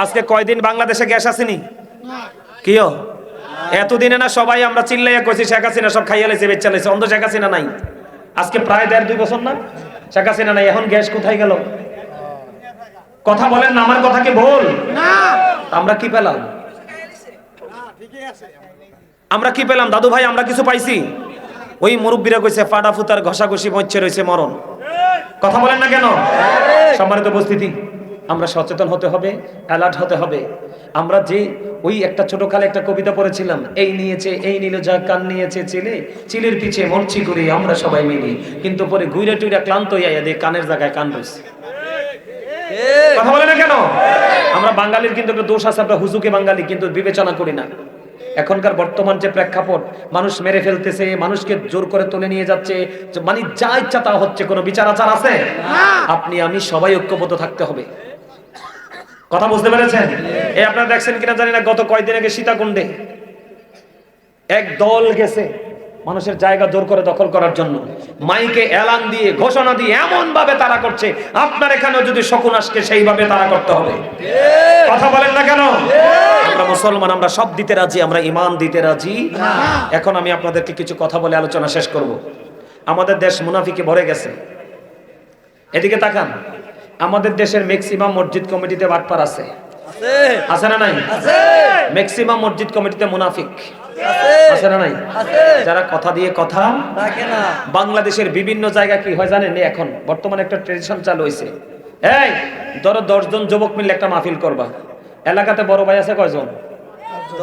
আজকে কয়দিন বাংলাদেশে গ্যাস আসেনি? কিও এতদিনে না সবাই আমরা চিল্লাইয়া কইছি শেখ হাসিনা সব খাইয়া লাইছে, বেচা লাইছে, অন্ধ শেখ হাসিনা নাই। আজকে প্রায় 1.5-2 বছর না শেখ হাসিনা নাই, এখন গ্যাস কোথায় গেল? কথা বলেন না, আমার কথা কি ভুল? আমরা কি পেলাম? আমরা কি পেলাম দাদু ভাই? আমরা কিছু পাইছি? ওই মুরব্বীরা কইছে ফাটা ফুতার ঘষাঘষি মচ্ছে রয়েছে মরণ। কথা বলেন না কেন? সম্মানিত উপস্থিতি, আমরা সচেতন হতে হবে, অ্যালার্ট হতে হবে। আমরা যে ওই একটা ছোটকালে একটা কবিতা পড়েছিলাম, এই নিয়েছে এই নিল যা কান নিয়েছে ছেলে, চিলের পিছে মরছি করে আমরা সবাই মিলি, কিন্তু পরে ঘুরে টুইরা ক্লান্ত হইয়া দিয়ে কানের জায়গায় কান রয়েছে। কথা বলে না কেন? আমরা বাঙালির কিন্তু একটা দোষ আছে, আমরা হুজুকে বাঙালি কিন্তু বিবেচনা করি না। এখনকার বর্তমান যে প্রেক্ষাপট, মানুষ মেরে ফেলতেছে, মানুষকে জোর করে তুলে নিয়ে যাচ্ছে, মানে যা ইচ্ছা তা হচ্ছে, কোনো বিচার আচার আছে? আপনি আমি সবাই ঐক্যবদ্ধ থাকতে হবে। কথা বুঝতে পেরেছেন? এই আপনারা দেখছেন কিনা জানি না, গত কয়েকদিন আগে সীতাকুণ্ডে এক দল গেছে মানুষের জায়গা জোর করে দখল করার জন্য, মাইকে এলান দিয়ে ঘোষণা দিয়ে এমন ভাবে তারা করছে, আপনার এখানেও যদি শকুন আসকে সেইভাবে তারা করতে হবে। কথা বলেন না কেন? আমরা মুসলমান, আমরা সব দিতে রাজি, আমরা ঈমান দিতে রাজি। এখন আমি আপনাদেরকে কিছু কথা বলে আলোচনা শেষ করব। আমাদের দেশ মুনাফিকে ভরে গেছে। এদিকে তাকান, আমাদের দেশের ম্যাক্সিমাম মসজিদ কমিটিতে বাটপার আছে, আছে না নাই? ম্যাক্সিমাম মসজিদ কমিটিতে মুনাফিক আছে না নাই? যারা কথা দিয়ে কথা রাখে না। বাংলাদেশের বিভিন্ন জায়গা কি হয় জানেন? এখন বর্তমানে একটা ট্রেডিশন চালু হয়েছে, এই ধরো 10 জন যুবক মিলে একটা মাহফিল করবা, এলাকাতে বড় ভাই আছে কয়জন?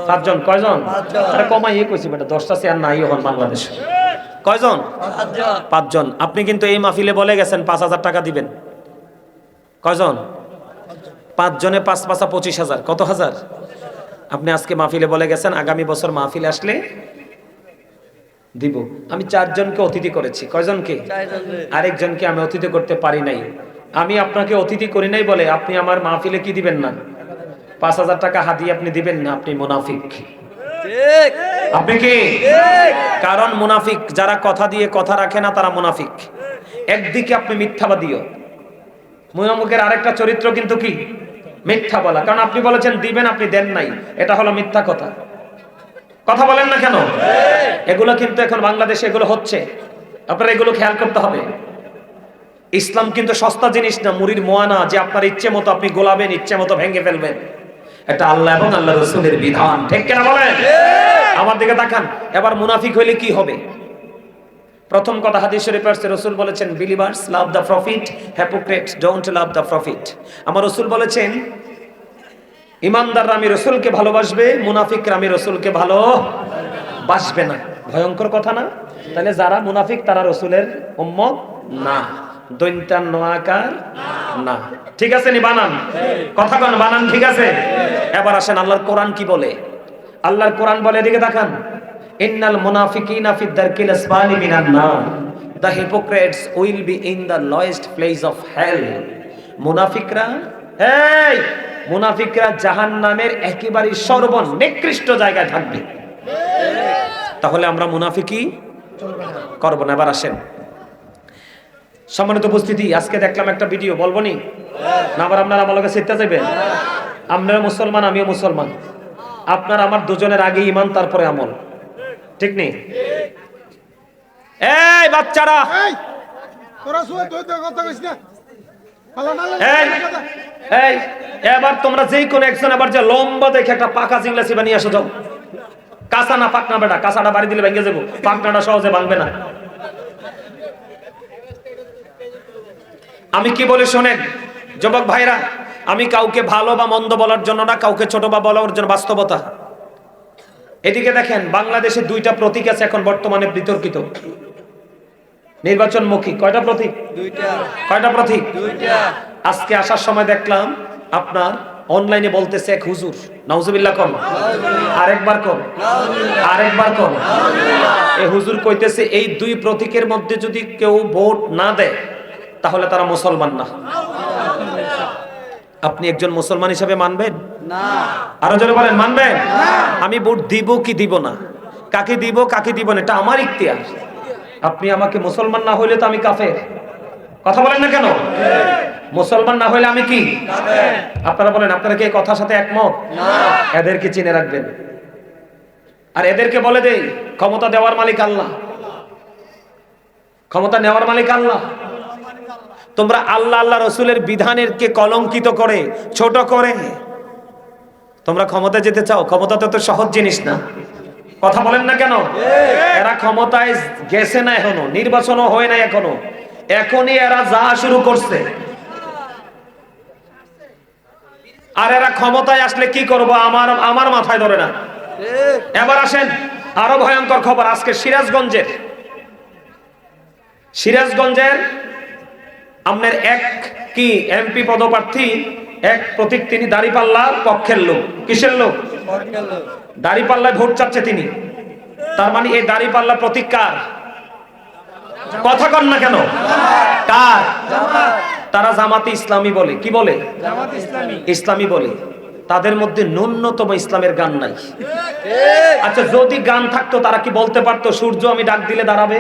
5 জন। কয়জন? আরে কমাইয়ে কইছি বেটা, 10টা চেয়ার নাই এখন বাংলাদেশে। কয়জন? 5 জন। আপনি কিন্তু এই মাহফিলে বলে গেছেন 5,000 টাকা দিবেন। কয়জন? 5 জনে 5 5 25,000। কত হাজার? আপনি আজকে মাহফিলে বলে গেছেন আগামী বছর মাহফিলে আসলে দিব। আমি 4 জনকে অতিথি করেছি। কয়জনকে? আরেকজনকে আমি অতিথি করতে পারি নাই। আমি আপনাকে অতিথি করি নাই বলে আপনি আমার মাহফিলে কি দিবেন না? 5,000 টাকা হাদিয়া আপনি দিবেন না, আপনি মুনাফিক। আপনি কি? কারণ মুনাফিক যারা কথা দিয়ে কথা রাখে না তারা মুনাফিক। একদিকে আপনি মিথ্যাবাদীও, মুনাফিকের আরেকটা চরিত্র কিন্তু কি? মিথ্যা বলা। কারণ আপনি বলেছেন দিবেন, আপনি দেন নাই, এটা হলো মিথ্যা কথা। কথা বলেন না কেন? এগুলো কিন্তু এখন বাংলাদেশে এগুলো হচ্ছে, আপনারা এগুলো খেয়াল করতে হবে। ইসলাম কিন্তু সস্তা জিনিস না, মুড়ির মোয়া না যে আপনার ইচ্ছে মতো আপনি গোলাবেন, ইচ্ছে মতো ভেঙে ফেলবেন। এটা আল্লাহ এবং আল্লাহ রাসূলের বিধান। ঠিক কিনা বলেন? আমার দিকে তাকান। এবার মুনাফিক হইলে কি হবে? প্রথম কথা হাদিস শরীফে আছে, রাসূল বলেছেন believers love the profit, hypocrites don't love the profit. আমার রাসূল বলেছেন ইমানদাররা আমি রাসূলকে ভালোবাসবে, মুনাফিকরা আমি রাসূলকে ভালোবাসবে না। ভয়ঙ্কর কথা না? তাহলে যারা মুনাফিক তারা রাসূলের উম্মত না, দৈন্তান নোয়াকার না। ঠিক আছে নি বানান? কথা কোন বানান ঠিক আছে? এবার আসেন আল্লাহর কোরআন কি বলে। আল্লাহর কোরআন বলে, এদিকে তাকান, ইন্নাল মুনাফিকিনা ফি দারকিল আসফালি মিনান নার, the hypocrites will be in the lowest place of hell. মুনাফিকরা জাহান্নামের একেবারে সর্বনিকৃষ্ট জায়গায় থাকবে। তাহলে আমরা মুনাফিকি করব না। এবার আসেন সম্মানিত উপস্থিতি, আজকে দেখলাম একটা ভিডিও, বলবো নি না? আবার আপনারা আমার লগে চিন্তা যাবেন। আপনারা মুসলমান, আমিও মুসলমান, আপনার আমার দুজনের আগে ইমান তারপরে আমল, ঠিক নেই? এই বাচ্চারা, এবার তোমরা যেই কোন একজন আবার যে লম্বা দেখে একটা পাকা জিংলা চিবা নিয়ে আসো, যাও। কাঁচা না পাকনা বেটা, কাঁচাটা বাড়ি দিলে ভেঙে যাবো, পাকনাটা সহজে ভাঙবে না। আমি কি বলি শোনেন যুবক ভাইরা, আমি কাউকে ভালো বা মন্দ বলার জন্য না, কাউকে ছোট বা বলার জন্য, বাস্তবতা। এদিকে দেখেন বাংলাদেশে 2টা প্রতীক আছে এখন বর্তমানে বিতর্কিত, নির্বাচনমুখী। কয়টা প্রতীক? 2টা। কয়টা প্রতীক? 2টা। আজকে আসার সময় দেখলাম আপনার অনলাইনে বলতেছে এক হুজুর, নাউজুবিল্লাহ কম, আরেকবার কম, আরেকবার কম। এই হুজুর কইতেছে এই 2 প্রতীকের মধ্যে যদি কেউ ভোট না দেয় তাহলে তারা মুসলমান না। আপনি একজন মুসলমান হিসেবে মানবেন না? আরো জোরে বলেন, মানবেন? আমি ভোট দিব কি দিব না, কাকে দিব কাকে দিব না, এটা আমার ইখতিয়ার। আপনি আমাকে মুসলমান না হইলে তো আমি কাফের। কথা বলেন না কেন? মুসলমান না হইলে আমি কি? আপনারা বলেন, আপনারা কি এই কথার সাথে একমত? এদেরকে চিনে রাখবেন। আর এদেরকে বলে দেই, ক্ষমতা দেওয়ার মালিক আল্লাহ, ক্ষমতা নেওয়ার মালিক আল্লাহ। তোমরা আল্লাহ আল্লাহ রসুলের বিধানের কে কলঙ্কিত করে, ছোট করে তোমরা ক্ষমতা যেতে চাও? ক্ষমতা তো সহজ জিনিস না। কথা বলেন না কেন? এরা ক্ষমতায় গেছে না, এখনো নির্বাচনও হয় না, এখনো এখনই এরা যা শুরু করছে। আর এরা ক্ষমতায় আসলে কি করব আমার মাথায় ধরে না। এবার আসেন আরো ভয়ঙ্কর খবর। আজকে সিরাজগঞ্জের আপনার এক কি এমপি পদপ্রার্থী, এক প্রতীক, তিনি দাঁড়িপাল্লার পক্ষের লোক। কিসের লোক? দাঁড়িপাল্লায় ভোট চাচ্ছে তিনি। তার মানে এই দাঁড়িপাল্লা প্রতীক কার? কথা কন না কেন? কার? তারা জামাতে ইসলামী বলে। কি বলে? ইসলামী বলে। তাদের মধ্যে ন্যূনতম ইসলামের গান নাই। আচ্ছা, যদি গান থাকতো তারা কি বলতে পারতো সূর্য আমি ডাক দিলে দাঁড়াবে?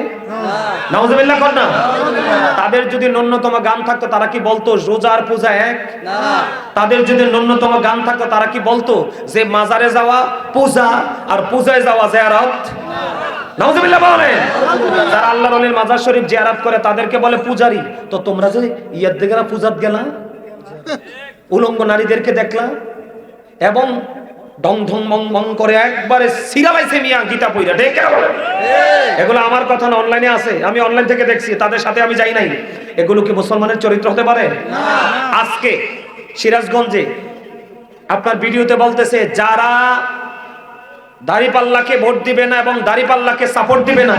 নাউজুবিল্লাহ কর না। তাদের যদি ন্যূনতম গান থাকতো তারা কি বলতো রোজার পূজা এক? তাদের যদি ন্যূনতম গান থাকতো তারা কি বলতো যে মাজারে যাওয়া পূজা আর পূজায় যাওয়া জিয়ারত? নাউজুবিল্লাহ বলেন। যারা আল্লাহর ওলির মাজার শরীফ জিয়ারত করে তাদেরকে বলে পূজারি। তো তোমরা যে ইয়াদ দেখলা পূজাত গেলা, উলঙ্গ নারীদেরকে দেখলা এবং ঢং ঢং মং মং করে একবারে সিরালাইছে মিয়া গীতা পইরা, ঠিক কেন বলেন? এগুলো আমার কথা না, অনলাইনে আছে, আমি অনলাইন থেকে দেখছি, তাদের সাথে আমি যাই নাই। এগুলো কি মুসলমানের চরিত্র হতে পারে? আজকে সিরাজগঞ্জে আপনার ভিডিওতে বলতেছে যারা দাঁড়িপাল্লাকে ভোট দিবে না এবং দাঁড়িপাল্লাকে সাপোর্ট দিবে না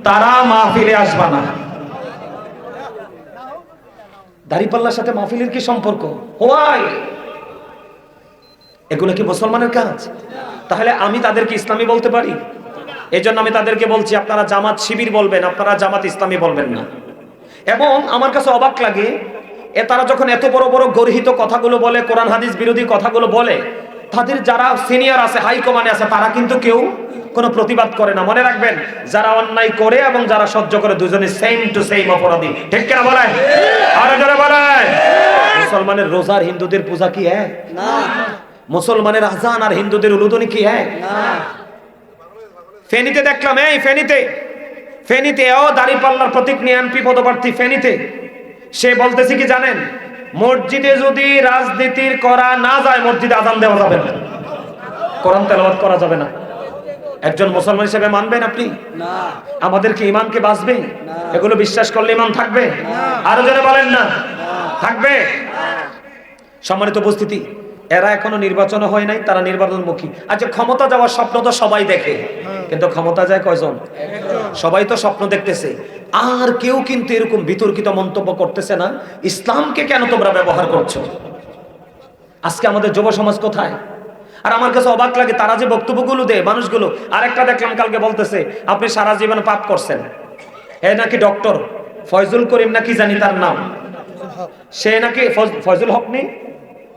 তারা মাহফিলে আসবে না। দাঁড়িপাল্লার সাথে মাহফিলের কি সম্পর্ক? হোয়াই? এগুলো কি মুসলমানের কাজ? তাহলে আমি তাদেরকে ইসলামী বলতে পারি? এই জন্য আমি তাদেরকে বলছি আপনারা জামাত শিবির বলবেন, আপনারা জামাত ইসলামী বলবেন না। এবং আমার কাছে অবাক লাগে তারা যখন এত বড় বড় গর্হিত কথাগুলো বলে, কোরআন হাদিস বিরোধী কথাগুলো বলে, তাদের যারা সিনিয়র আছে, হাই কমান্ডে আছে, তারা কিন্তু কেউ কোনো প্রতিবাদ করে না। মনে রাখবেন, যারা অন্যায় করে এবং যারা সহ্য করে দুজনে সেম টু সেম অপরাধী, ঠিক কিনা বলেন? আরে যারা বলেন, মুসলমানের রোজার হিন্দুদের পূজা কি এক? না। মুসলমানের আজান আর হিন্দুদের উলুদনি কি এক? না। ফেনীতে দেখলাম, এই ফেনীতে ও দাঁড়িপাল্লার প্রতীক নিয়ে এমপি পদপ্রার্থী ফেনীতে, সে বলতেছে কি জানেন? মসজিদে যদি রাজনীতির করা না যায়, মসজিদে আজান দেওয়া যাবে না, কোরআন তেলাওয়াত করা যাবে না। একজন মুসলমান হিসেবে মানবেন আপনি? না। আমাদের কি ইমানকে বাঁচবে? এগুলো বিশ্বাস করলে ইমান থাকবে? আরো জোরে বলেন না। থাকবে? সম্মানিত উপস্থিতি, এরা এখনো নির্বাচন হয় নাই, তারা নির্বাচনমুখী। আচ্ছা, ক্ষমতা যাওয়ার স্বপ্ন তো সবাই দেখে, কিন্তু ক্ষমতা যায় কয়জন? সবাই তো স্বপ্ন দেখতেছে। আর কেউ কিন্তু এরকম বিতর্কিত মন্তব্য করতেছে না, ইসলামকে কেন তোমরা ব্যবহার করছো? আজকে আমাদের যুব সমাজ কোথায়? আর আমার কাছে অবাক লাগে তারা যে বক্তব্যগুলো দেয় মানুষগুলো। আরেকটা দেখলাম কালকে বলতেছে আপনি সারা জীবন পাপ করছেন। এ নাকি ডক্টর ফয়জুল করিম নাকি জানি তার নাম, সে নাকি ফয়জুল হক নেই,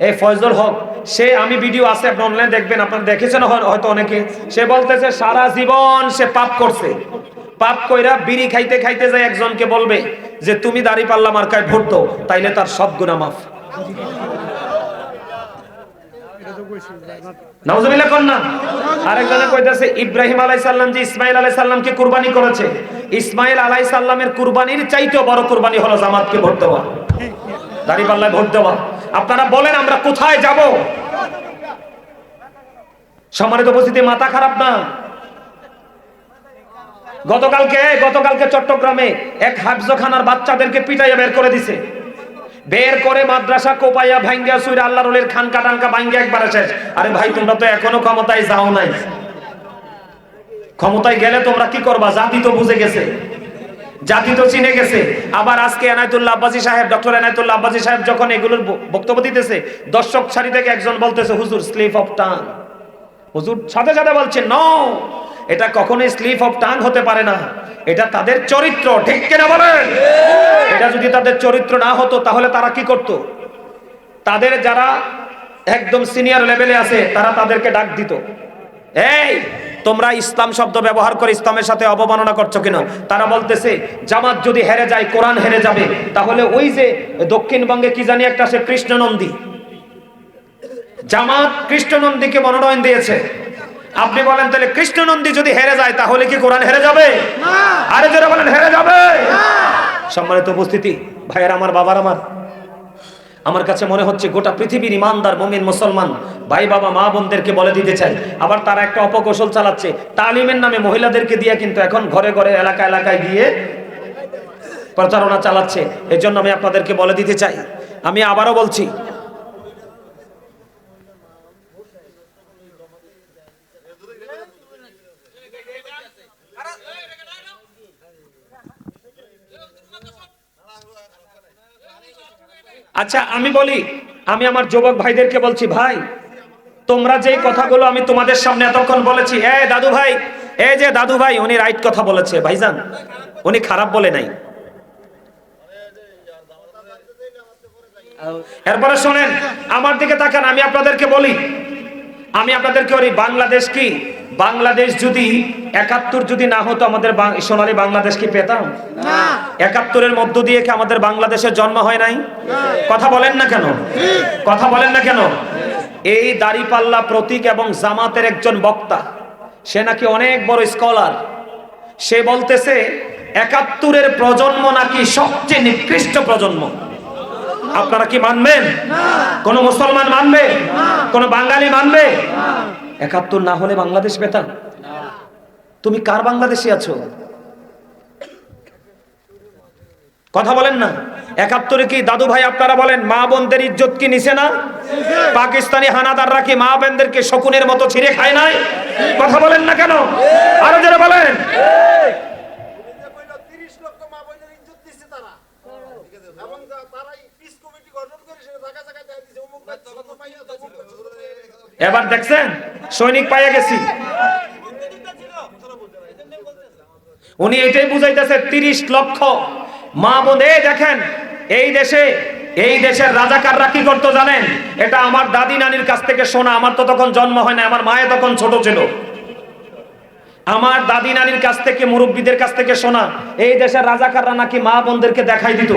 এই ফয়জুল হক, সে, আমি ভিডিও আছে আপনি অনলাইনে দেখবেন, আপনারা দেখেছেন হয়তো অনেকে। সে বলতেছে সারা জীবন সে পাপ করছে, পাপ কইরা বিড়ি খাইতে খাইতে যায় একজনকে বলবে যে তুমি দাঁড়িপাল্লা মার্কায় ভোট দাও, তাইলে তার সব গুনাহ মাফ। নাউজুবিল্লাহ কোন না। আরেকজনে কইতাছে ইব্রাহিম আলাইহিস সালাম যে ইসমাঈল আলাইহিস সালামকে কুরবানি করেছে, ইসমাঈল আলাইহিস সালামের কুরবানির চাইতেও বড় কুরবানি হলো জামাতকে ভোট দেওয়া, দাঁড়িপাল্লায় ভোট দেওয়া। আপনারা বলেন আমরা কোথায় যাব? সম্মানিত উপস্থিতি, মাথা খারাপ না? গতকালকে চট্টগ্রামে এক হাফজখানার বাচ্চাদেরকে পিটাইয়া বের করে দিছে, বের করে মাদ্রাসা কোপাইয়া ভাঙ্গা সুইরা আল্লাহর ওলির খানকা টানকা ভাঙ্গা একবারে শেষ। আরে ভাই, তোমরা তো এখনো ক্ষমতায় যাও নাই, ক্ষমতায় গেলে তোমরা কি করবা? জাতি তো বুঝে গেছে, জাতি তো চিনে গেছে। আবার আজকে এনায়েতুল্লাহ আব্বাসী সাহেব, ডক্টর এনায়েতুল্লাহ আব্বাসী সাহেব যখন এগুলোর বক্তব্য দিতেছে, দর্শক সারি থেকে একজন বলতেছে হুজুর স্লিপ অফ টাং। হুজুর সাথে সাথে বলছেন নো, এটা কখনোই স্লিপ অফ টাং হতে পারে না, এটা তাদের চরিত্র, ঠিক কিনা বলেন? এটা যদি তাদের চরিত্র না হতো তাহলে তারা কি করত? তাদের যারা একদম সিনিয়র লেভেলে আছে তারা তাদেরকে ডাক দিত, এই তোমরা ইসলাম শব্দ ব্যবহার করে ইসলামের সাথে অবমাননা করছো কিনা। তারা বলতেছে জামাত যদি হেরে যায় কোরআন হেরে যাবে, তাহলে ওই যে দক্ষিণবঙ্গে কি জানি একটা আছে কৃষ্ণনন্দী, জামাত কৃষ্ণনন্দীকে মনোনয়ন দিয়েছে। আপনি বলেন তাহলে কৃষ্ণনন্দী যদি হেরে যায় তাহলে কি কোরআন হেরে যাবে? আরে যারা বলেন হেরে যাবে। সম্মানিত উপস্থিতি, ভাইয়ের আমার, বাবার আমার কাছে মনে হচ্ছে গোটা পৃথিবীর ইমানদার মুমিন মুসলমান ভাই বাবা মা বোনদেরকে বলে দিতে চাই, আবার তারা একটা অপকৌশল চালাচ্ছে তালিমের নামে মহিলাদেরকে দিয়ে, কিন্তু এখন ঘরে ঘরে এলাকা এলাকায় গিয়ে প্রচারণা চালাচ্ছে। এজন্য আমি আপনাদেরকে বলে দিতে চাই, আমি আবারও বলছি, আচ্ছা আমি বলি, আমি আমার যুবক ভাইদেরকে বলছি, ভাই তোমরা যেই কথাগুলো আমি তোমাদের সামনে এতক্ষণ বলেছি, দাদু ভাই, এই যে দাদু ভাই উনি রাইট কথা বলেছে ভাইজান, উনি খারাপ বলে নাই। এরপরে শোনেন, আমার দিকে তাকান, আমি আপনাদেরকে বলি, আমি আপনাদেরকে বলি, বাংলাদেশ কি, বাংলাদেশ যদি ৭১ যদি না হতো আমাদের সোনালী বাংলাদেশ কি পেতাম? না। ৭১-এর মধ্য দিয়ে কি আমাদের বাংলাদেশের জন্ম হয় নাই? কথা বলেন না কেন? কথা বলেন না কেন? এই দাড়িপাল্লা প্রতীক এবং জামাতের একজন বক্তা, সে নাকি অনেক বড় স্কলার, সে বলতেছে ৭১-এর প্রজন্ম নাকি সবচেয়ে নিকৃষ্ট প্রজন্ম। আপনারা কি মানবেন? কোন মুসলমান মানবে? কোন বাঙালি মানবে? ৭১ না হলে বাংলাদেশ পেতাম? তুমি কার বাংলাদেশে আছো? কথা বলেন না। ৭১-এ কি দাদু ভাই আপনারা বলেন মা বোনদের ইজ্জত কি নিছে না? পাকিস্তানি হানাদাররা কি মা বোনদেরকে শকুনের মতো ছিঁড়ে খায় নাই? কথা বলেন না কেন? আরো যারা বলেন, এবার দেখছেন সৈনিক পাইয়া গেছি। উনি এটাই বুঝাইতেছে ৩০ লক্ষ মা বোন। দেখেন এই দেশের রাজাকাররা কি করতো জানেন? এটা আমার দাদি নানির কাছ থেকে শোনা, আমার তো তখন জন্ম হয় না, আমার মায়ে তখন ছোট ছিল। আমার দাদি নানির কাছ থেকে, মুরব্বীদের কাছ থেকে শোনা, এই দেশের রাজাকাররা নাকি মা বোনদেরকে দেখাই দিত।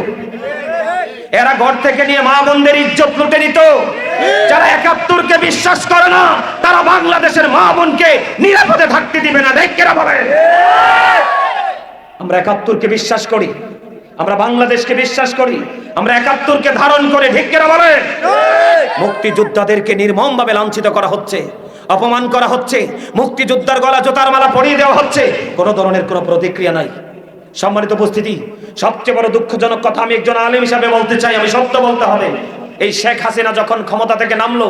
এরা ঘর থেকে নিয়ে মা বোনদের ইজ্জত লুটে নিত। যারা ৭১-কে বিশ্বাস করে না তারা বাংলাদেশের মা বোনকে নিরাপদে থাকতে দিবে না। দেখেরা বলে আমরা ৭১-কে বিশ্বাস করি, আমরা বাংলাদেশকে বিশ্বাস করি, আমরা ৭১-কে ধারণ করে। ঢিকেরা বলে মুক্তিযোদ্ধাদেরকে নির্মমভাবে লাঞ্ছিত করা হচ্ছে, অপমান করা হচ্ছে, মুক্তিযোদ্ধার গলা জোতার মালা পরিয়ে দেওয়া হচ্ছে, কোনো ধরনের কোনো প্রতিক্রিয়া নাই। সম্মানিত উপস্থিতি, সবচেয়ে বড় দুঃখজনক কথা আমি একজন আলেম হিসাবে বলতে চাই, আমি সত্য বলতে হবে। এই শেখ হাসিনা যখন ক্ষমতা থেকে নামলো,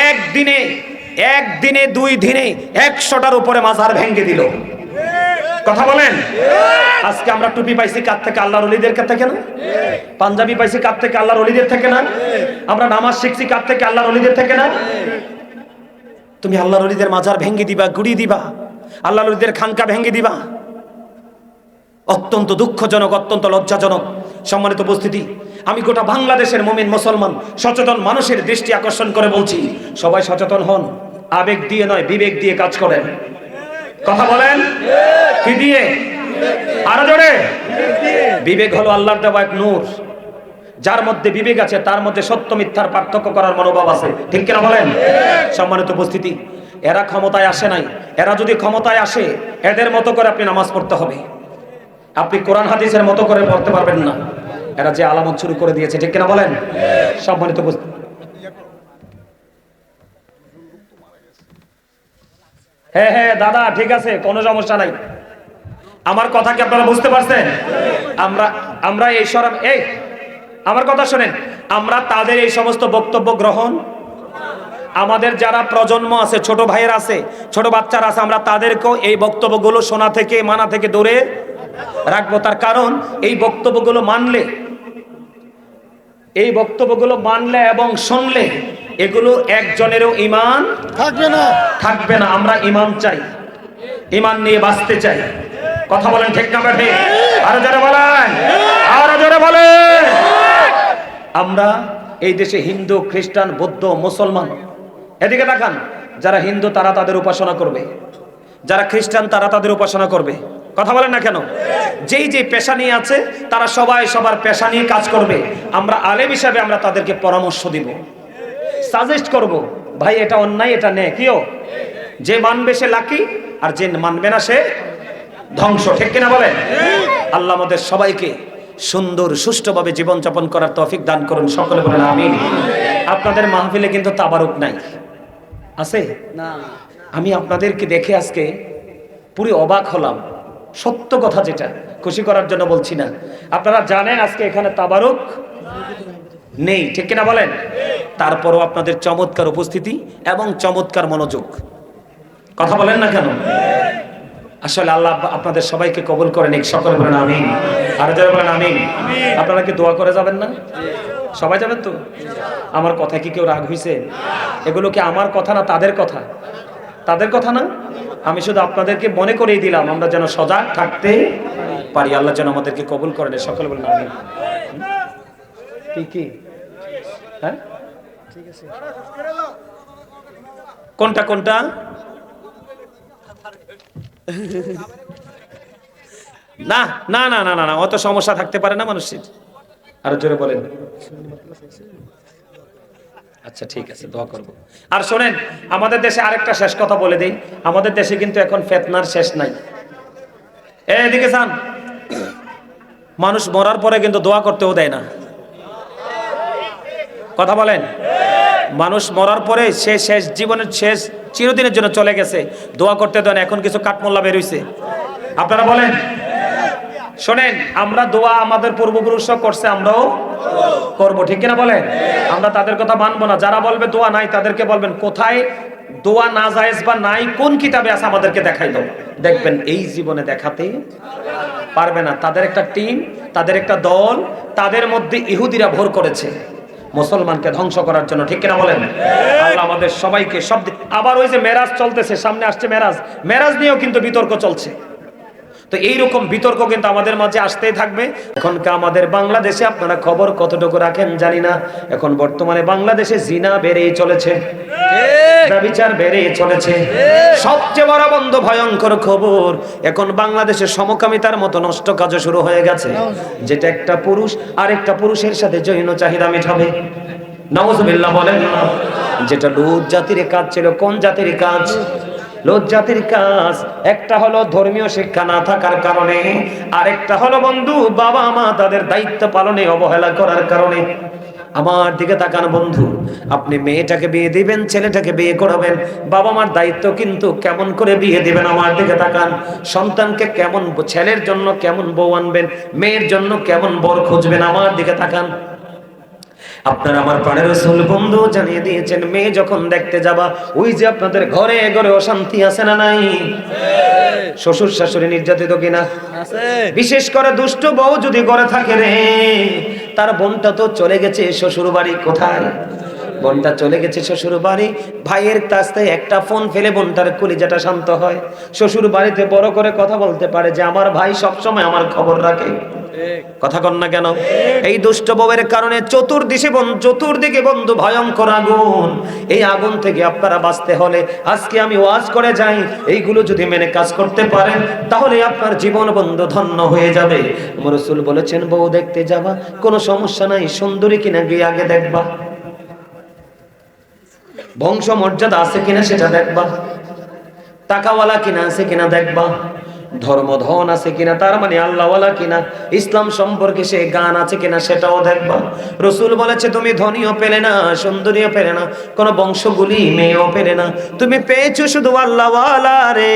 একদিনে ২ দিনে ১০০টার উপরে মাজার ভেঙে দিল। কথা বলেন। আজকে আমরা টুপি পাইছি কার থেকে? আল্লাহর ওলিদের থেকে না? পাঞ্জাবি পাইছি কার থেকে? আল্লাহর ওলিদের থেকে না? আমরা নামাজ শিখছি কার থেকে? আল্লাহর ওলিদের থেকে না? তুমি আল্লাহর ওলিদের মাজার ভেঙে দিবা, গুড়ি দিবা, আল্লাহর ওলিদের খানকা ভেঙে দিবা। অত্যন্ত দুঃখজনক, অত্যন্ত লজ্জাজনক। সম্মানিত উপস্থিতি, আমি গোটা বাংলাদেশের মুমিন মুসলমান সচেতন মানুষের দৃষ্টি আকর্ষণ করে বলছি, সবাই সচেতন হন। আবেগ দিয়ে নয়, বিবেক দিয়ে কাজ করেন। কথা বলেন, কি দিয়ে? আরো জোরে। বিবেক হলো আল্লাহর দেওয়া এক নূর। যার মধ্যে বিবেক আছে তার মধ্যে সত্য মিথ্যার পার্থক্য করার মনোভাব আছে। ঠিক কিনা বলেন? সম্মানিত উপস্থিতি, এরা ক্ষমতায় আসে নাই। এরা যদি ক্ষমতায় আসে, এদের মতো করে আপনি নামাজ পড়তে হবে, আপনি কোরআন হাদিসের মতো করে পড়তে পারবেন না। এরা যে আলামত শুরু করে দিয়েছে, ঠিক কিনা বলেন? সম্মানিত উপস্থিতি, হ্যাঁ দাদা ঠিক আছে, কোনো সমস্যা নাই। আমার কথা কি আপনারা বুঝতে পারছেন? আমরা আমার কথা শোনেন, আমরা তাদের এই সমস্ত বক্তব্য গ্রহণ, আমাদের যারা প্রজন্ম আছে, ছোট ভাইয়ের আছে, ছোট বাচ্চারা আছে, আমরা তাদেরকেও এই বক্তব্যগুলো শোনা থেকে, মানা থেকে দূরে রাখবো। তার কারণ এই বক্তব্যগুলো মানলে এবং শুনলে এগুলো একজনেরও ঈমান থাকবে না। আমরা ঈমান চাই, ঈমান নিয়ে বাঁচতে চাই। কথা বলেন ঠিক না ঠিক? আরো জোরে বলেন, আরো জোরে বলেন। আমরা এই দেশে হিন্দু, খ্রিস্টান, বৌদ্ধ, মুসলমান, এদিকে তাকান, যারা হিন্দু তারা তাদের উপাসনা করবে, যারা খ্রিস্টান তারা তাদের উপাসনা করবে, কথা বলেন না কেন? যেই যে পেশা নিয়ে আছে তারা সবাই সবার পেশা নিয়ে কাজ করবে। আমরা আলেম হিসাবে আমরা তাদেরকে পরামর্শ দিব, সাজেস্ট করব, ভাই এটা অন্যায়, এটা নে কিও, যে মানবে সে লাকি, আর যে মানবে না সে ধ্বংস, ঠিক কিনা বলেন? আল্লাহ আমাদের সবাইকে সুন্দর সুষ্ঠুভাবে জীবনযাপন করার তৌফিক দান করুন, সকলে বলেন আমিন। আপনাদের মাহফিলে কিন্তু তাবারুক নাই, আছে না? আমি আপনাদেরকে দেখে আজকে পুরো অবাক হলাম, সত্য কথা, যেটা খুশি করার জন্য বলছি না। আপনারা জানেন আজকে এখানে তাবারুক নেই, ঠিক কিনা বলেন? তারপরও আপনাদের চমৎকার উপস্থিতি এবং চমৎকার মনোযোগ, কথা বলেন না কেন? আসলে আল্লাহ আপনাদের সবাইকে কবুল করে নিক, সকলে বলেন আমিন। আর যারা বলেন আমিন। আপনারা কি দোয়া করে যাবেন না? সবাই যাবেন তো? আমার কথা কি কেউ রাগ হইছে? এগুলো কি আমার কথা না তাদের কথা? তাদের কথা না? আমি শুধু আপনাদেরকে মনে করিয়ে দিলাম আমরা যেন সজাগ থাকতে পারি। আল্লাহ যেন আমাদেরকে কবুল করেন, সকলে বলেন আমিন। কি কি হ্যাঁ ঠিক আছে, কোনটা কোনটা? না না না না না, অত সমস্যা থাকতে পারে না মানুষের। আরো জোরে বলেন। আচ্ছা ঠিক আছে, দোয়া করব। আর শোনেন, আমাদের দেশে আরেকটা শেষ কথা বলে দেই, আমাদের দেশে কিন্তু এখন ফিতনার শেষ নাই। এদিকে যান, মানুষ মরার পরে কিন্তু দোয়া করতেও দেয় না, কথা বলেন? মানুষ মরার পরে সে শেষ জীবনের শেষ চিরদিনের জন্য চলে গেছে, দোয়া করতে দেন। এখন কিছু কাঠমোল্লা বের হইছে, আপনারা বলেন। শোনেন, আমরা দোয়া আমাদের পূর্বপুরুষরা করছে, আমরাও করব, ঠিক কিনা বলেন? আমরা তাদের কথা মানবো না। যারা বলবে দোয়া নাই তাদেরকে বলবেন কোথায় দোয়া না জায়েজ বা নাই, কোন কিতাবে আছে আমাদেরকে দেখাই দাও। দেখবেন এই জীবনে দেখাতে পারবে না। তাদের একটা টিম, তাদের একটা দল, তাদের মধ্যে ইহুদিরা ভর করেছে মুসলমানকে ধ্বংস করার জন্য, ঠিক কিনা বলেন? আল্লাহ আমাদের সবাইকে সব। আবার ওই যে মেরাজ চলতেছে, সামনে আসছে মেরাজ, মেরাজ নিয়েও কিন্তু বিতর্ক চলছে। তো এইরকম বিতর্ক কিন্তু আমাদের মাঝে আসতেই থাকবে। এখনকার আমাদের বাংলাদেশে আপনারা খবর কতটুকু রাখেন জানি না, এখন বর্তমানে বাংলাদেশে জিনা বেড়েই চলেছে, ব্যভিচার বেড়েই চলেছে। সবচেয়ে বড় বন্ধ ভয়ঙ্কর খবর, এখন বাংলাদেশে সমকামিতার মতো নষ্ট কাজ শুরু হয়ে গেছে, যেটা একটা পুরুষ আরেকটা পুরুষের সাথে যৌন চাহিদা মেটাবে। নাউজুবিল্লাহ বলেন না। যেটা লুত জাতির কাজ ছিল, কোন জাতির কাজ? লুত জাতির কাজ। একটা হলো ধর্মীয় শিক্ষা না থাকার কারণে, আরেকটা হলো বন্ধু বাবা মা তাদের দায়িত্ব পালনে অবহেলা করার কারণে। আমার দিকে তাকান বন্ধু, আপনি মেয়েটাকে বিয়ে দিবেন, ছেলেটাকে বিয়ে করাবেন, বাবা মার দায়িত্ব কিন্তু কেমন করে বিয়ে দিবেন আমার দিকে তাকান। সন্তানকে কেমন, ছেলের জন্য কেমন বউ আনবেন, মেয়ের জন্য কেমন বর খুঁজবেন আমার দিকে তাকান। আপনার আমার প্রাণের রাসূল বন্ধু জানিয়ে দিয়েছেন, মেয়ে যখন দেখতে যাবা, ওই যে আপনাদের ঘরে ঘরে অশান্তি আছে না নাই? শ্বশুর শাশুড়ি নির্যাতিত কিনা? বিশেষ করে দুষ্ট বউ যদি ঘরে থাকে রে, তার বোনটা তো চলে গেছে শ্বশুর বাড়ি। কোথায়? বোনটা চলে গেছে শ্বশুর বাড়ি। ভাইয়ের কাছে একটা ফোন ফেলে বোনটার কলিজাটা শান্ত হয়। শ্বশুর বাড়িতে বড় করে কথা বলতে পারে যে আমার ভাই সব সময় আমার খবর রাখে, কথা কন না কেন? এই দুষ্ট বউয়ের কারণে চতুর্দিকে বন্ধু ভয়ঙ্কর আগুন। এই আগুন থেকে আপনারা বাঁচতে হলে আজকে আমি ওয়াজ করে যাই, এইগুলো যদি মেনে কাজ করতে পারেন তাহলে আপনার জীবন বন্ধু ধন্য হয়ে যাবে। আমার রাসূল বলেছেন, বউ দেখতে যাবা, কোনো সমস্যা নাই, সুন্দরী কিনা গিয়ে আগে দেখবা, বংশ মর্যাদা আছে কিনা সেটা দেখবা, টাকাওয়ালা কিনা আছে কিনা দেখবা, ধর্ম ধন আছে কিনা, তার মানে আল্লাহওয়ালা কিনা, ইসলাম সম্পর্কে সে গান আছে কিনা সেটাও দেখবা। রাসূল বলেছে তুমি ধনীও পেলে না, সুন্দরীও পেলে না, কোন বংশগুলি মেয়েও পেলে না, তুমি পেয়েছো শুধু আল্লাহওয়ালা রে।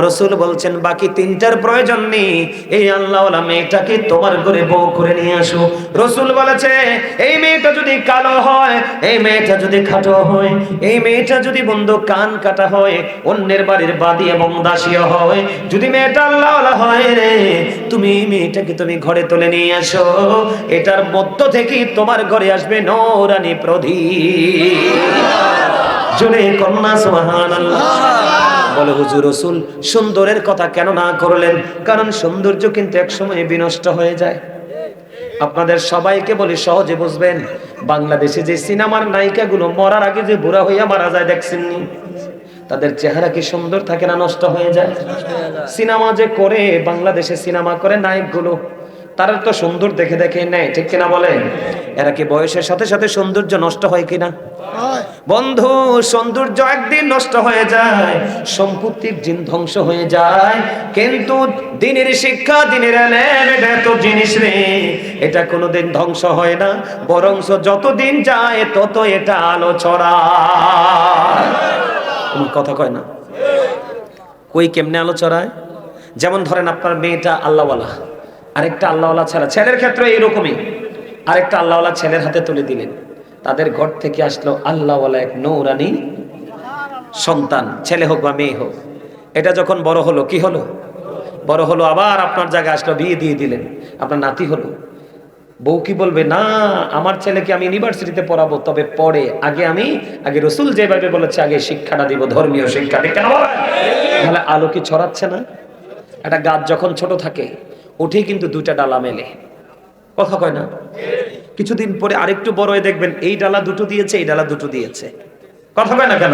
রাসূল বলছেন বাকি তিনটার প্রয়োজন নেই, এই আল্লাহওয়ালা মেয়েটাকে তোমার ঘরে বউ করে নিয়ে আসো। রাসূল বলেছে এই মেয়েটা যদি কালো হয়, এই মেয়েটা যদি খাটো হয়, এই মেয়েটা যদি বন্ধু কান কাটা হয়, অন্যের বাড়ির বাদী এবং দাসীও হয়, যদি মেয়েটা আল্লাহওয়ালা হয় রে, তুমি মেয়েটাকে তুমি ঘরে তুলে নিয়ে আসো, এটার মধ্য থেকে তোমার ঘরে আসবে নূরানী প্রদীপ। জোরে কন্যা সুবহানাল্লাহ। বলে হুজুর রাসূল সুন্দরের কথা কেন না করলেন? কারণ সৌন্দর্য কিন্তু একসময় বিনষ্ট হয়ে যায়। আপনাদের সবাইকে বলি সহজে বুঝবেন, বাংলাদেশে যে সিনেমার নায়িকাগুলো মরার আগে যে বুড়া হইয়া মারা যায় দেখছেন নি? তাদের চেহারা কি সুন্দর থাকে না নষ্ট হয়ে যায়? সিনেমা যে করে, বাংলাদেশে সিনেমা করে নায়কগুলো, তারা তো সুন্দর দেখে দেখে নেয়, ঠিক কিনা বলেন? এরা কি বয়সের সাথে সাথে সৌন্দর্য নষ্ট হয় কিনা? বন্ধু, সৌন্দর্য একদিন নষ্ট হয়ে যায়, সম্পত্তির দিন ধ্বংস হয়ে যায়, কিন্তু দিনের শিক্ষা, দিনের এলেম, এটা তো জিনিস রে, এটা কোনোদিন ধ্বংস হয় না, বরং যতদিন যায় তত এটা আলো ছড়ায়। তোমার কথা কয় না? কই কেমনে আলো ছড়ায়? যেমন ধরেন আপনার মেয়েটা আল্লাহওয়ালা, আরেকটা আল্লাহওয়ালা ছেলে, ছেলের ক্ষেত্রে এইরকমই, আরেকটা আল্লাহওয়ালা ছেলের হাতে তুলে দিলেন, তাদের ঘর থেকে আসলো আল্লাহওয়ালা এক নূরানী সন্তান, ছেলে হোক বা মেয়ে হোক। এটা যখন বড় হলো, কি হলো? বড় হলো, আবার আপনার জায়গায় আসলো, বিয়ে দিয়ে দিলেন, আপনার নাতি হলো। বউ কি বলবে? না, আমার ছেলেকে আমি ইউনিভার্সিটিতে পড়াবো, তবে পড়ে আগে রসুল যেভাবে বলেছে আগে শিক্ষাটা দিব, ধর্মীয় শিক্ষা। ঠিক কেন বলেন? তাহলে আলো কি ছড়াচ্ছে না? একটা গাছ যখন ছোট থাকে, উঠেই কিন্তু দুইটা ডালা মেলে, কথা কয় না? কিছুদিন পরে আরেকটু বড় হয়ে দেখবেন এই ডালা দুটো দিয়েছে, এই ডালা দুটো দিয়েছে, কথা কয় না কেন?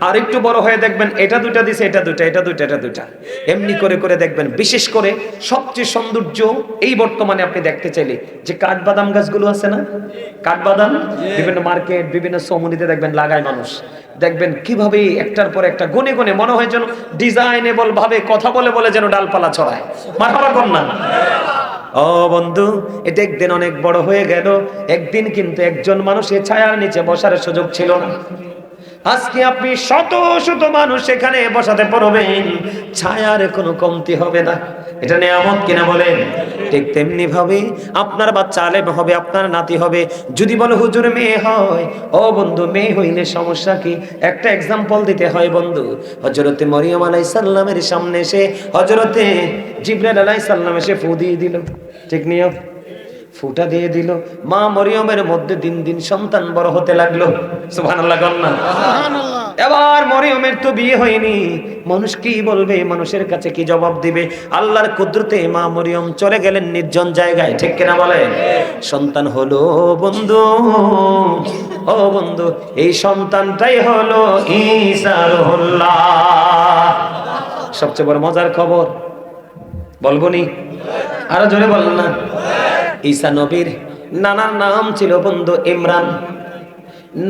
আরেকটু বড় হয়ে দেখবেন এটা দুটা দিছে, এটা দুটা, এটা দুটা, এটা দুটা, এমনি করে করে দেখবেন। বিশেষ করে সবচেয়ে সৌন্দর্য এই বর্তমানে আপনি দেখতে চাইলে যে কাঠবাদাম গাছগুলো আছে না, কাঠবাদাম বিভিন্ন মার্কেট, বিভিন্ন সমুদ্রে দেখবেন লাগায় মানুষ, দেখবেন কিভাবে একটার পর একটা গুনে গুনে, মনে হয় যেন ডিজাইনেবল ভাবে কথা বলে বলে যেন ডালপালা ছড়ায়। মারহাবা কর না? ও বন্ধু, এটা একদিন অনেক বড় হয়ে গেল, একদিন কিন্তু একজন মানুষের ছায়ার নিচে বসার সুযোগ ছিল না। আজকে আপনি শত শত মানুষ এখানে বসাতে পারবেন, ছায়ার কোনো কমতি হবে না। এটা নিয়ামত কিনা বলেন? ঠিক তেমনি ভাবে আপনার বাচ্চা আলেম হবে, আপনার নাতি হবে। যদি বলে হুজুর মেয়ে হয়, ও বন্ধু মেয়ে হইলে সমস্যা কি? একটা এক্সাম্পল দিতে হয় বন্ধু। হযরতে মরিয়ম আলাইহিস সালামের সামনে এসে হযরতে জিবরাইল আলাইহিস সালাম এসে ফু দিয়ে দিল, ঠিক নিয়ম, ফুটা দিয়ে দিল। মা মরিয়মের মধ্যে দিন দিন সন্তান বড় হতে লাগলো। সুবহানাল্লাহ, সুবহানাল্লাহ। এবার মরিয়মের তো বিয়ে হয়নি, মানুষ কি বলবে, মানুষের কাছে কি জবাব দিবে? আল্লাহর কুদরতে মা মরিয়ম চলে গেলেন নির্জন জায়গায়, ঠিক কিনা বলেন? সন্তান হলো বন্ধু, ও বন্ধু, এই সন্তানটাই হলো ঈসা রুহুল্লাহ। সবচেয়ে বড় মজার খবর বলবো নি? আরো জোরে বলেন না। ঈসা নবীর নানার নাম ছিল বন্ধু ইমরান,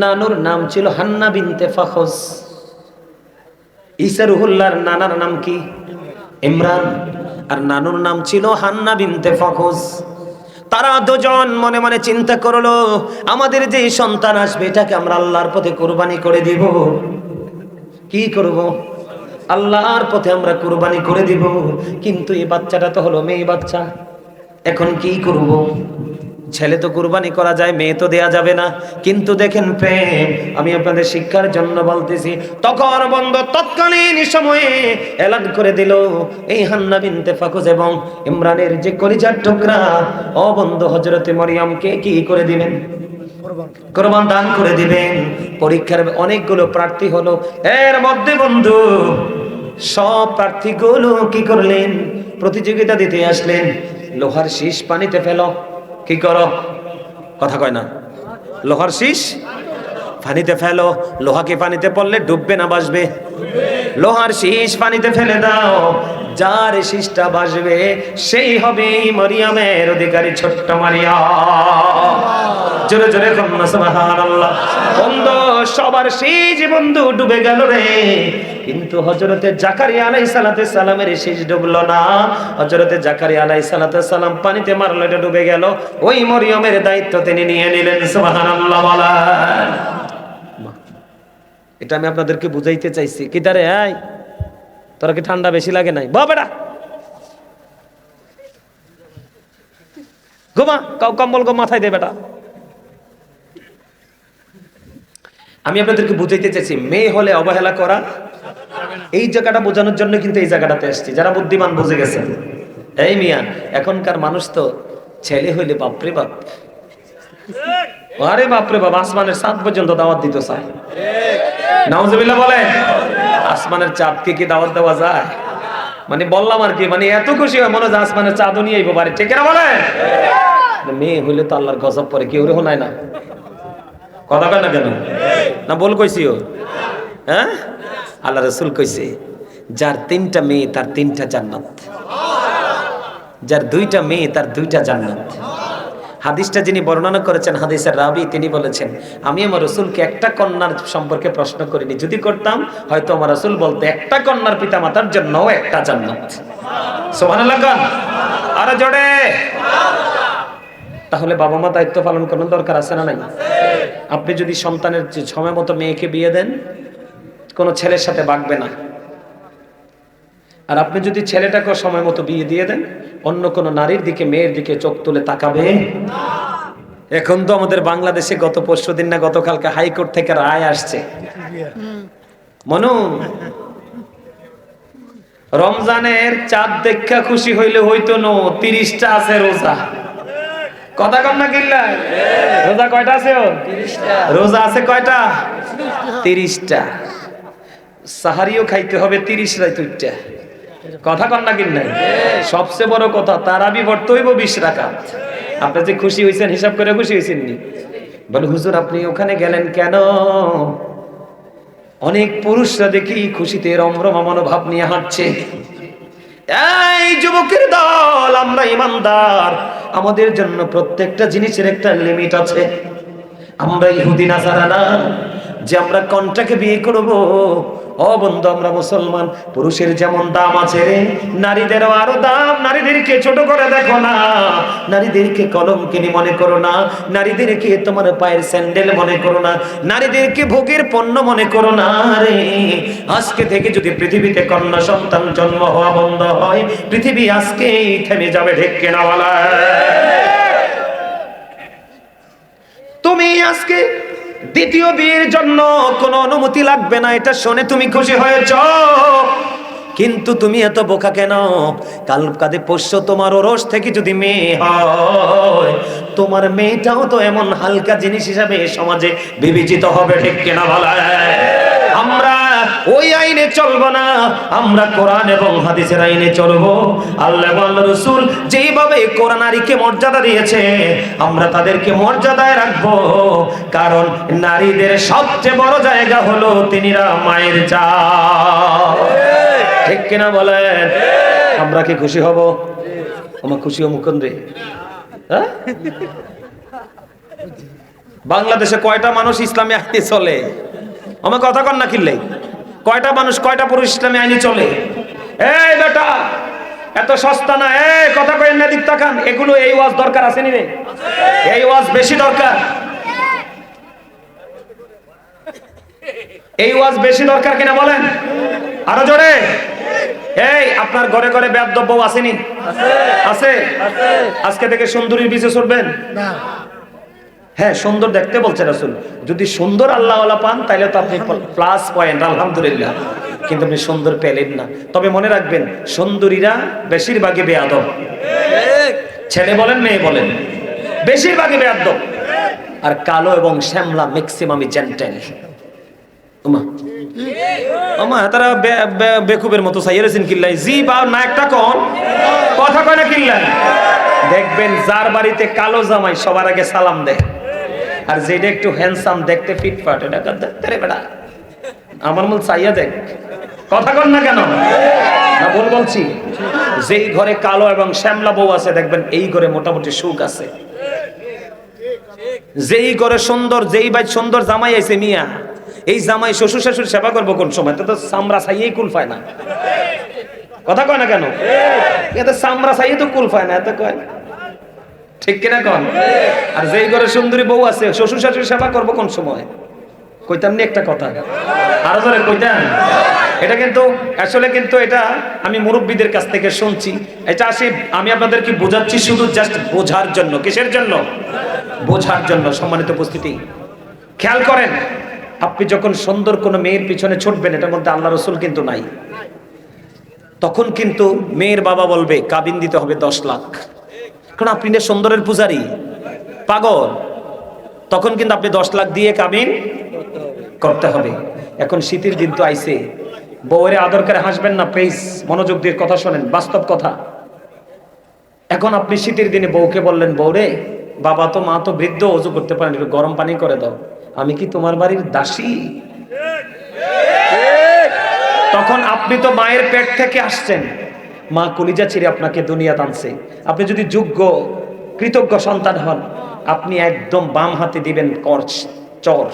নানুর নাম ছিল হান্না বিনতে ফাখস। ঈসা রুহুল্লাহর নানার নাম কি? ইমরান, আর নানুর নাম ছিল হান্না বিনতে ফাখস। তারা দুজন মনে মনে চিন্তা করলো, আমাদের যে সন্তান আসবে এটাকে আমরা আল্লাহর পথে কুরবানি করে দিব। কি করব? আল্লাহর পথে আমরা কুরবানি করে দিব, কিন্তু এই বাচ্চাটা তো হলো মেয়ে বাচ্চা, এখন কি করব? ছেলে তো কুরবানি করা যায়, মেয়ে তো দেয়া যাবে না। কিন্তু দেখেন প্রেম, আমি আপনাদের শিক্ষার জন্য বলতেছি, তখন বন্ধ তৎকালীন সময়ে এলান করে দিল, এই হান্না বিনতে ফাখুস এবং ইমরানের যে কলিজার টুকরা, ও বন্ধু হযরতে মরিয়মকে কি করে দিবেন? কুরবান দান করে দিবেন। পরীক্ষার অনেকগুলো প্রার্থী হলো, এর মধ্যে বন্ধু সব প্রার্থীগুলো কি করলেন? প্রতিযোগিতা দিতে আসলেন। লোহার শীষ পানিতে ফেলো, কি করো? কথা কয় না। লোহার শীষ পানিতে ফেলো। লোহা কি পানিতে পড়লে ডুববে না ভাসবে? লোহার শীষ পানিতে ফেলে দাও, যার শীষটা ভাসবে সেই হবে মরিয়মের অধিকারী, ছোট্ট মরিয়ম। জোরে জোরে কন্যা সুবহানাল্লাহ। বন্ধু সবার শীষ বন্ধু ডুবে গেল রে, কিন্তু হযরতে জাকারিয়া আলাইহিস সালামের শীষ ডুবলো না। হযরতে জাকারিয়া আলাইহিস সালাম পানিতে মারলো, এটা ডুবে গেল। ওই মরিয়মের দায়িত্ব তিনি নিয়ে নিলেন। সুবহানাল্লাহ বলেন। এটা আমি আপনাদেরকে বুঝাইতে চাইছি। কি দারে এই তোরা কি ঠান্ডা বেশি লাগে নাই? বা বেটা ঘুমা, কম্বল গো মাথায় দে বেটা। আমি আপনাদেরকে বুঝাইতে চাইছি, মেয়ে হলে অবহেলা করা, এই জায়গাটা বোঝানোর জন্য কিন্তু এই জায়গাটাতে আসছি। যারা বুদ্ধিমান বুঝে গেছে, এই মিয়া এখনকার মানুষ তো ছেলে হইলে বাপরে বাপ, আরে বাপরে বাপ, আসমানের চাঁদ পর্যন্ত দাওয়াত দিতে চায়। নাউজুবিল্লাহ বলেন। আসমানের চাঁদকে কি দাওয়াত দেওয়া যায়? মানে বললাম আর কি, মানে এত খুশি হয় মনে হয় আসমানের চাঁদও নিয়ে আইবো বাড়ি, ঠিক না বলেন? মেয়ে হইলে তো আল্লাহর গজব পরে, কেউ রে শোনায় না। কথা কয় না কেন? না বল কইছিও? হ্যাঁ আল্লাহ রাসূল কইছে যার 3টা মেয়ে তার 3টা জান্নাত, যার 2টা মেয়ে তার 2টা জান্নাত। হাদিসটা যিনি বর্ণনা করেছেন হাদিসের রাবি তিনি বলেছেন আমি আমার রাসূলকে একটা কন্যার সম্পর্কে প্রশ্ন করিনি, যদি করতাম হয়তো আমার রাসূল বলতে একটা কন্যার পিতামাতার জন্যও একটা জান্নাত। সুবহানাল্লাহ গান আরে জোরে। তাহলে বাবা মা দায়িত্ব পালন করার দরকার আছে না নাই? আপনি যদি সন্তানের সময় মতো মেয়েকে বিয়ে দেন কোনো ছেলের সাথে বাগবে না, আর আপনি যদি ছেলেটাকে সময় মতো বিয়ে দিয়ে দেন অন্য কোন নারীর দিকে মেয়ের দিকে চোখ তুলে তাকাবে। এখন তো আমাদের বাংলাদেশে গত পরশুদিন না গতকালকে হাইকোর্ট থেকে রায় আসছে, মনু রমজানের চাঁদ দেখা খুশি হইলে হইতো না 30টা আছে রোজা। কথা কম না কিল্লা? রোজা কয়টা আছে? রোজা আছে কয়টা? 30টা। সাহারিও খাইতে হবে 30 রাইতুইটা। কথা কন না কিল্লা? সবচেয়ে বড় কথা তারাবি পড়তে হইব 20 রাকাত। আপনি যে খুশি হইছেন হিসাব করে খুশি হইছেন নি? বলে হুজুর আপনি ওখানে গেলেন কেন? অনেক পুরুষরা দেখি খুশিতে রমরমা মনোভাব নিয়ে হাঁটছে। এই যুবকের দল, আমরা ইমানদার, আমাদের জন্য প্রত্যেকটা জিনিসের একটা লিমিট আছে। আমরা ইহুদি নাসারা না যে আমরা কোনটাকে বিয়ে করব। ও বন্ধু আমরা মুসলমান, পুরুষের যেমন দাম আছে রে নারীদেরও আরো দাম। নারীদেরকে ছোট করে দেখো না, নারীদেরকে কলঙ্কিনী মনে করো না, নারীদেরকে তোমার পায়ের স্যান্ডেল মনে করো না, নারীদেরকে ভোগের পণ্য মনে করো না রে। আজকে থেকে যদি পৃথিবীতে কন্যা সন্তান জন্ম হওয়া বন্ধ হয় পৃথিবী আজকেই থেমে যাবে। ঠিক কিনা বলা? তুমি আজকে দ্বিতীয় বিয়ের জন্য কোনো অনুমতি লাগবে না, এটা শুনে তুমি খুশি হয়েছ। কিন্তু তুমি এত বোকা কেন? কাল কাঁধে পোষ্য তোমার ওরস থেকে যদি মেয়ে হয় তোমার মেয়েটাও তো এমন হালকা জিনিস হিসাবে সমাজে বিবেচিত হবে। ঠিক কিনা বলা? আমরা ওই আইনে চলবো না, আমরা কোরআন এবং হাদিসের আইনে চলবো। আল্লাহ এবং আল্লাহর রাসূল যেইভাবে কোরআন নারীকে মর্যাদা দিয়েছে আমরা তাদেরকে মর্যাদায় রাখবো। কারণ নারীদের সবচেয়ে বড় জায়গা হলো তিনিরা মায়ের জাত। ঠিক কিনা বলেন? আমরা কি খুশি হব? আমার খুশি হব মুকুন রে। হ্যাঁ, বাংলাদেশে কয়টা মানুষ ইসলামী আইনে চলে? আমার কথা কন না কিনলে কয়টা মানুষ কয়টা পুরুষ ইসলামী আইনে চলে? এই বেটা এত সস্তা না। এই কথা কয়েন না, দিক তাকান। এগুলো এই ওয়াজ দরকার আছে নি রে? এই ওয়াজ বেশি দরকার, এই ওয়াজ বেশি দরকার কিনা বলেন? আরো জোরে। এই আপনার ঘরে ঘরে বেয়াদব বউ আসেনি? আছে। আজকে থেকে সুন্দরীর পিছে ছুটবেন না। হ্যাঁ সুন্দর দেখতে বলছে রাসূল। যদি সুন্দর আল্লাহওয়ালা পান তাহলে তো আপনি প্লাস পয়েন্ট, আলহামদুলিল্লাহ। কিন্তু আপনি সুন্দর পেলেন না। তবে মনে রাখবেন সুন্দরীরা বেশিরভাগই বেয়াদব। ছেলে বলেন মেয়ে বলেন বেশিরভাগই বেয়াদব। আর কালো এবং শ্যামলা ম্যাক্সিমামই জেন্টেল। তারা বেকুবের মতো সাইয়েছেন কিল্লাই জি বা না একটা কোন কথা কয় না কিল্লাই। দেখবেন যার বাড়িতে কালো জামাই সবার আগে সালাম দেয়, আর যেটা একটু হ্যান্ডসাম দেখতে ফিটফাট এটা দেখতে রে বেটা আমার মূল চাইয়া দেখ। কথা কন না কেন? না ভুল বলছি? যেই ঘরে কালো এবং শ্যামলা বউ আছে দেখবেন এই ঘরে মোটামুটি সুখ আছে। যেই ঘরে সুন্দর, যেই ভাই সুন্দর জামাই আছে মিয়া, এই জামাই শ্বশুর শাশুড়ি সেবা করবো কোন সময়? তো চামড়া চাইয়েই কুল পায় না। কথা কয় না কেন? এতে চামড়া চাইয়ে তো কুল পায় না, এত কয় ঠিক কিনা কন? আর যেই ঘরে সুন্দরী বউ আছে শ্বশুর শাশুড়ি সেবা করবো কোন সময়? কইতাম নি একটা কথা? আরো ধরে কইতাম। এটা কিন্তু আসলে কিন্তু এটা আমি মুরব্বীদের কাছ থেকে শুনছি। এটা আসে আমি আপনাদেরকে বোঝাচ্ছি শুধু জাস্ট বোঝার জন্য। কিসের জন্য? বোঝার জন্য। সম্মানিত উপস্থিতি খেয়াল করেন, আপনি যখন সুন্দর কোনো মেয়ের পিছনে ছুটবেন এটার মধ্যে আল্লাহ রাসূল কিন্তু নাই, তখন কিন্তু মেয়ের বাবা বলবে কাবিন দিতে হবে 10 লাখ। কারণ আপনি না সুন্দরের পূজারি পাগল, তখন কিন্তু আপনি 10 লাখ দিয়ে কাবিন করতে হবে। এখন শীতের দিন তো আইছে, বউরে আদর করে হাসবেন না প্লিজ, মনোযোগ দিয়ে কথা শোনেন, বাস্তব কথা। এখন আপনি শীতের দিনে বউকে বললেন বউরে বাবা তো মা তো বৃদ্ধ, ওযু করতে পারেন, একটু গরম পানি করে দাও। আমি কি তোমার বাড়ির দাসী? তখন আপনি তো মায়ের পেট থেকে আসছেন, মা কলিজা ছিঁড়ে আপনাকে দুনিয়া টানছে। আপনি যদি যোগ্য কৃতজ্ঞ সন্তান হন, আপনি একদম বাম হাতে দিবেন চর।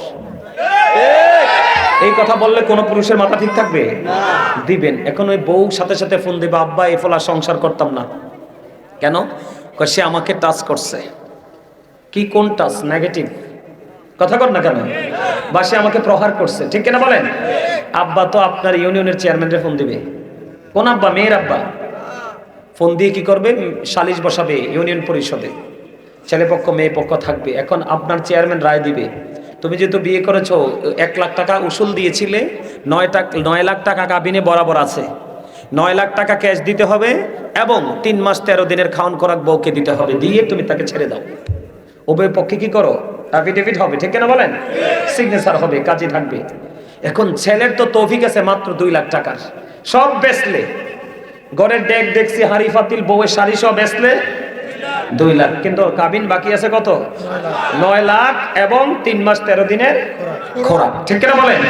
এই কথা বললে কোন পুরুষের মাথা ঠিক থাকবে? দিবেন। এখন ওই বউ সাথে সাথে ফোন দিবে, আব্বা এই ফলা সংসার করতাম না। কেন? সে আমাকে টাচ করছে। কি কোন টাচ? নেগেটিভ কথা কর না কেন? বা সে আমাকে প্রহার করছে, ঠিক কিনা বলেন? আব্বা তো আপনার ইউনিয়নের চেয়ারম্যানরে ফোন দিবে। কোন আব্বা? মেয়ের আব্বা। ফোন দিয়ে কি করবে? সালিশ বসাবে ইউনিয়ন পরিষদে, ছেলে পক্ষ মেয়ে পক্ষ থাকবে। এখন আপনার চেয়ারম্যান রায় দিবে, তুমি যেহেতু বিয়ে করেছো 1 লাখ টাকা উসুল দিয়েছিলে, 9 লাখ টাকা কাবিনে বরাবর আছে, 9 লাখ টাকা ক্যাশ দিতে হবে এবং 3 মাস 13 দিনের খাওয়ান খোরাক বউকে দিতে হবে, দিয়ে তুমি তাকে ছেড়ে দাও। উভয় পক্ষে কি করো? অ্যাফিডেভিট হবে, ঠিক কিনা বলেন? সিগনেচার হবে, কাজে থাকবে। এখন ছেলের তো তৌফিক আছে মাত্র 2 লাখ টাকার, সব বেচলে, ঘরের ডেক দেখছি হাড়ি ফাতিল বউয়ের শাড়ি সব বেচলে 2 লাখ, কিন্তু কাবিন বাকি আছে কত? 9 লাখ এবং 3 মাস 13 দিনের খোরাক, ঠিক কিনা বলেন?